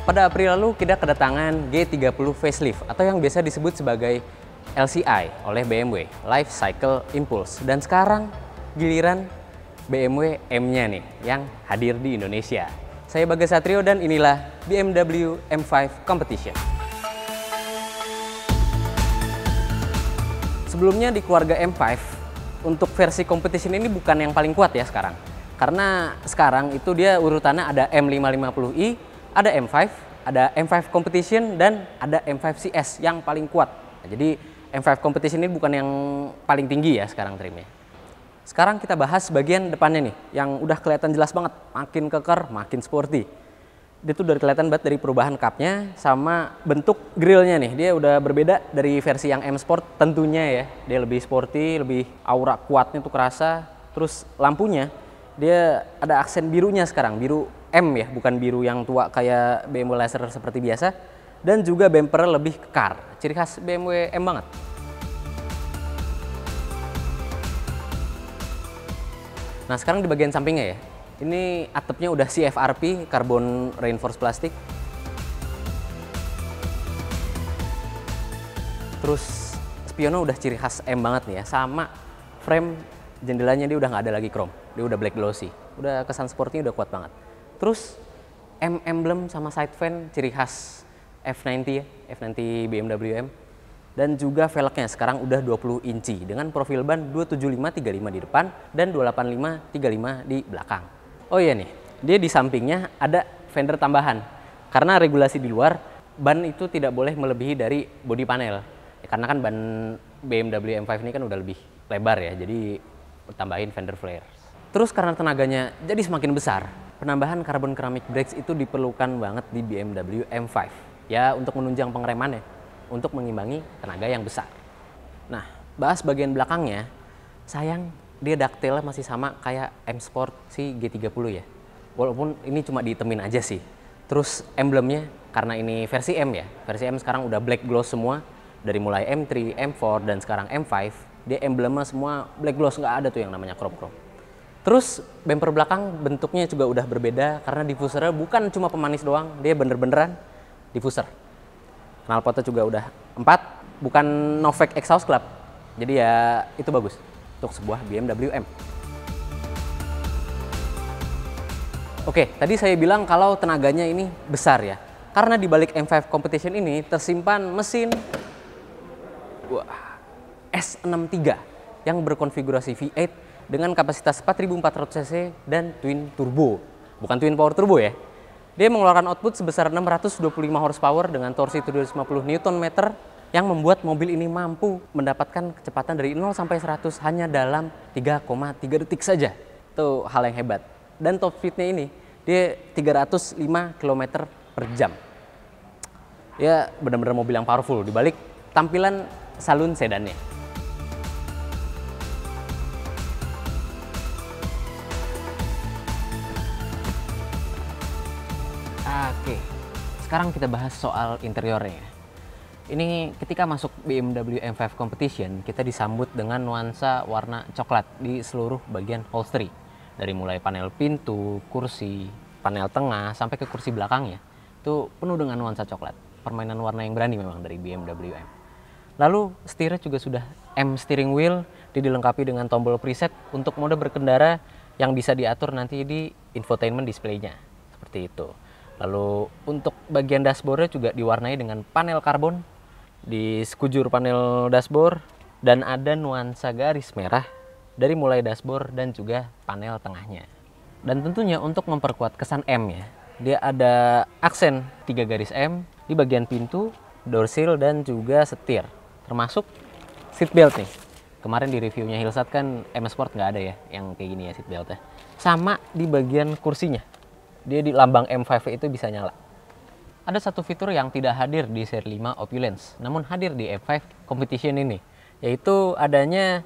Pada April lalu kita kedatangan G30 facelift atau yang biasa disebut sebagai LCI oleh BMW, Life Cycle Impulse. Dan sekarang giliran BMW M-nya nih yang hadir di Indonesia. Saya Bagas Satrio dan inilah BMW M5 Competition. Sebelumnya di keluarga M5, untuk versi competition ini bukan yang paling kuat ya sekarang. Karena sekarang itu dia urutannya ada M550i, ada M5, ada M5 Competition, dan ada M5 CS yang paling kuat. Nah, jadi M5 Competition ini bukan yang paling tinggi ya sekarang trimnya. Sekarang kita bahas bagian depannya nih, yang udah kelihatan jelas banget, makin keker, makin sporty. Dia tuh udah kelihatan banget dari perubahan cupnya sama bentuk grillnya nih. Dia udah berbeda dari versi yang M Sport tentunya ya. Dia lebih sporty, lebih aura kuatnya tuh kerasa. Terus lampunya, dia ada aksen birunya sekarang, biru M ya, bukan biru yang tua kayak BMW Laser seperti biasa. Dan juga bumper lebih kekar, ciri khas BMW M banget. Nah sekarang di bagian sampingnya ya, ini atapnya udah CFRP, Carbon Reinforced Plastic. Terus spionnya udah ciri khas M banget nih ya, sama frame jendelanya dia udah nggak ada lagi chrome, dia udah black glossy, udah kesan sportnya udah kuat banget. Terus M emblem sama side fan ciri khas F90 ya, F90 BMW M. Dan juga velgnya sekarang udah 20 inci dengan profil ban 275/35 di depan dan 285/35 di belakang. Oh iya nih, dia di sampingnya ada fender tambahan. Karena regulasi di luar, ban itu tidak boleh melebihi dari bodi panel. Ya, karena kan ban BMW M5 ini kan udah lebih lebar ya, jadi tambahin fender flare. Terus karena tenaganya jadi semakin besar, penambahan carbon ceramic brakes itu diperlukan banget di BMW M5. Ya untuk menunjang pengeremannya, untuk mengimbangi tenaga yang besar. Nah, bahas bagian belakangnya, sayang dia detailnya masih sama kayak M Sport si G30 ya. Walaupun ini cuma ditemin aja sih. Terus emblemnya, karena ini versi M ya, versi M sekarang udah black gloss semua. Dari mulai M3, M4, dan sekarang M5, dia emblemnya semua black gloss, nggak ada tuh yang namanya chrome-chrome. Terus bumper belakang bentuknya juga udah berbeda karena diffusernya bukan cuma pemanis doang, dia bener-beneran diffuser. Knalpotnya juga udah 4, bukan Novak exhaust club. Jadi ya itu bagus untuk sebuah BMW M. Oke, tadi saya bilang kalau tenaganya ini besar ya. Karena di balik M5 Competition ini tersimpan mesin S63 yang berkonfigurasi V8 dengan kapasitas 4.400 cc dan twin turbo. Bukan twin power turbo ya. Dia mengeluarkan output sebesar 625 horsepower dengan torsi 750 Nm yang membuat mobil ini mampu mendapatkan kecepatan dari 0 sampai 100 hanya dalam 3,3 detik saja. Itu hal yang hebat. Dan top speednya ini dia 305 km per jam. Ya benar-benar mobil yang powerful dibalik tampilan salon sedannya. Oke, sekarang kita bahas soal interiornya. Ini ketika masuk BMW M5 Competition, kita disambut dengan nuansa warna coklat di seluruh bagian upholstery. Dari mulai panel pintu, kursi, panel tengah, sampai ke kursi belakangnya. Itu penuh dengan nuansa coklat. Permainan warna yang berani memang dari BMW M. Lalu setirnya juga sudah M steering wheel, dilengkapi dengan tombol preset untuk mode berkendara yang bisa diatur nanti di infotainment display-nya. Seperti itu. Lalu untuk bagian dashboardnya juga diwarnai dengan panel karbon di sekujur panel dashboard dan ada nuansa garis merah dari mulai dashboard dan juga panel tengahnya. Dan tentunya untuk memperkuat kesan M ya, dia ada aksen 3 garis M di bagian pintu, door sill dan juga setir. Termasuk seat belt nih. Kemarin di reviewnya Hillsat kan M Sport nggak ada ya yang kayak gini ya seat beltnya. Sama di bagian kursinya. Dia di lambang M5 itu bisa nyala. Ada satu fitur yang tidak hadir di seri 5 Opulence, namun hadir di M5 Competition ini, yaitu adanya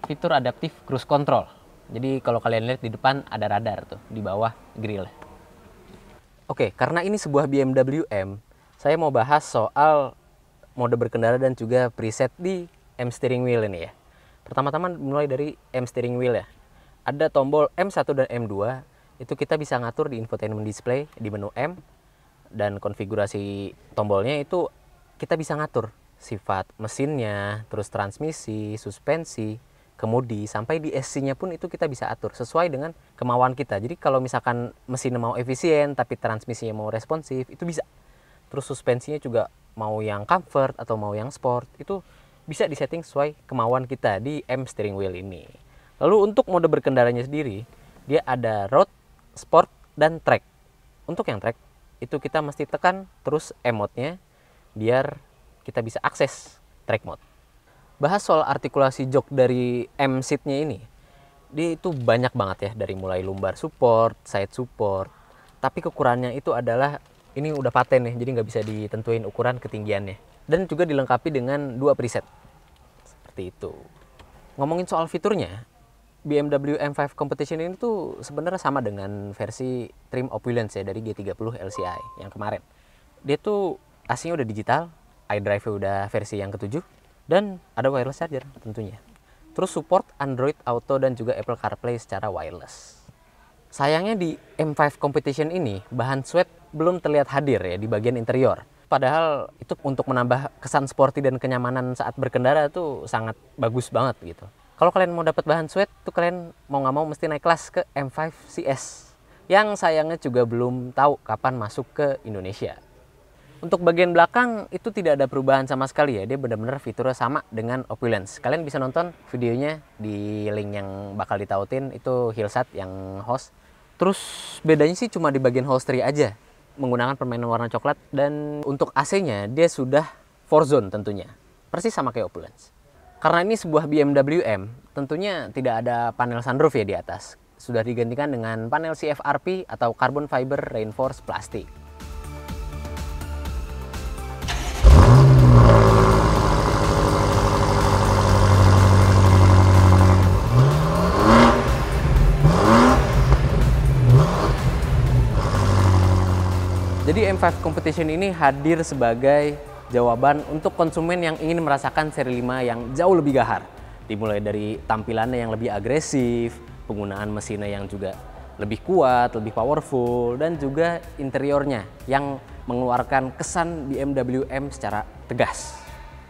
fitur adaptif cruise control. Jadi kalau kalian lihat di depan ada radar tuh di bawah grill. Oke, karena ini sebuah BMW M, saya mau bahas soal mode berkendara dan juga preset di M steering wheel ini ya. Pertama-tama mulai dari M steering wheel ya. Ada tombol M1 dan M2. Itu kita bisa ngatur di infotainment display di menu M. dan konfigurasi tombolnya itu kita bisa ngatur sifat mesinnya, terus transmisi, suspensi, kemudi, sampai di SC-nya pun itu kita bisa atur sesuai dengan kemauan kita. Jadi kalau misalkan mesinnya mau efisien tapi transmisinya mau responsif, itu bisa. Terus suspensinya juga mau yang comfort atau mau yang sport, itu bisa disetting sesuai kemauan kita di M steering wheel ini. Lalu untuk mode berkendaranya sendiri, dia ada road, sport, dan track. Untuk yang track, itu kita mesti tekan terus M mode-nya biar kita bisa akses track mode. Bahas soal artikulasi jok dari M seat-nya ini, dia itu banyak banget ya, dari mulai lumbar support, side support. Tapi kekurangannya itu adalah, ini udah paten ya, jadi nggak bisa ditentuin ukuran ketinggiannya. Dan juga dilengkapi dengan 2 preset. Seperti itu. Ngomongin soal fiturnya, BMW M5 Competition ini tuh sebenarnya sama dengan versi trim opulence ya dari G30 LCI yang kemarin. Dia tuh AC-nya udah digital, iDrive-nya udah versi yang ke-7, dan ada wireless charger tentunya. Terus support Android Auto dan juga Apple CarPlay secara wireless. Sayangnya di M5 Competition ini bahan sweat belum terlihat hadir ya di bagian interior. Padahal itu untuk menambah kesan sporty dan kenyamanan saat berkendara tuh sangat bagus banget gitu. Kalau kalian mau dapat bahan sweat tuh kalian mau nggak mau mesti naik kelas ke M5 CS. Yang sayangnya juga belum tahu kapan masuk ke Indonesia. Untuk bagian belakang itu tidak ada perubahan sama sekali ya. Dia benar-benar fiturnya sama dengan opulence. Kalian bisa nonton videonya di link yang bakal ditautin, itu Hillsat yang host. Terus bedanya sih cuma di bagian holstery aja, menggunakan permainan warna coklat. Dan untuk AC-nya dia sudah 4 zone tentunya, persis sama kayak opulence. Karena ini sebuah BMW M, tentunya tidak ada panel sunroof ya di atas. Sudah digantikan dengan panel CFRP atau Carbon Fiber Reinforced Plastic. Jadi M5 Competition ini hadir sebagai jawaban untuk konsumen yang ingin merasakan seri 5 yang jauh lebih gahar. Dimulai dari tampilannya yang lebih agresif, penggunaan mesinnya yang juga lebih kuat, lebih powerful, dan juga interiornya yang mengeluarkan kesan BMW M secara tegas.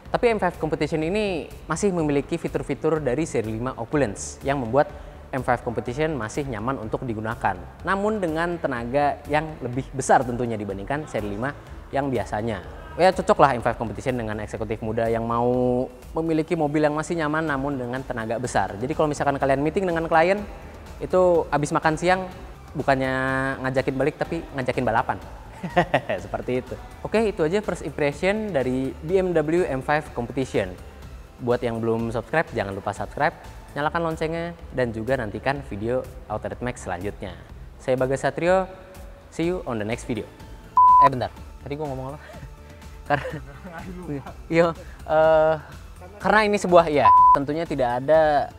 Tapi M5 Competition ini masih memiliki fitur-fitur dari seri 5 Opulence yang membuat M5 Competition masih nyaman untuk digunakan, namun dengan tenaga yang lebih besar tentunya dibandingkan seri 5 yang biasanya. Ya cocok lah M5 Competition dengan eksekutif muda yang mau memiliki mobil yang masih nyaman namun dengan tenaga besar. Jadi kalau misalkan kalian meeting dengan klien, itu habis makan siang bukannya ngajakin balik tapi ngajakin balapan. Seperti itu. Oke, itu aja first impression dari BMW M5 Competition. Buat yang belum subscribe, jangan lupa subscribe, nyalakan loncengnya, dan juga nantikan video Altered Max selanjutnya. Saya Bagas Satrio, see you on the next video. Bentar, tadi gue ngomong apa? Karena ini sebuah, ya tentunya tidak ada.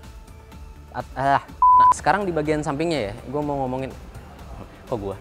Nah, sekarang di bagian sampingnya ya, gue mau ngomongin, kok gue?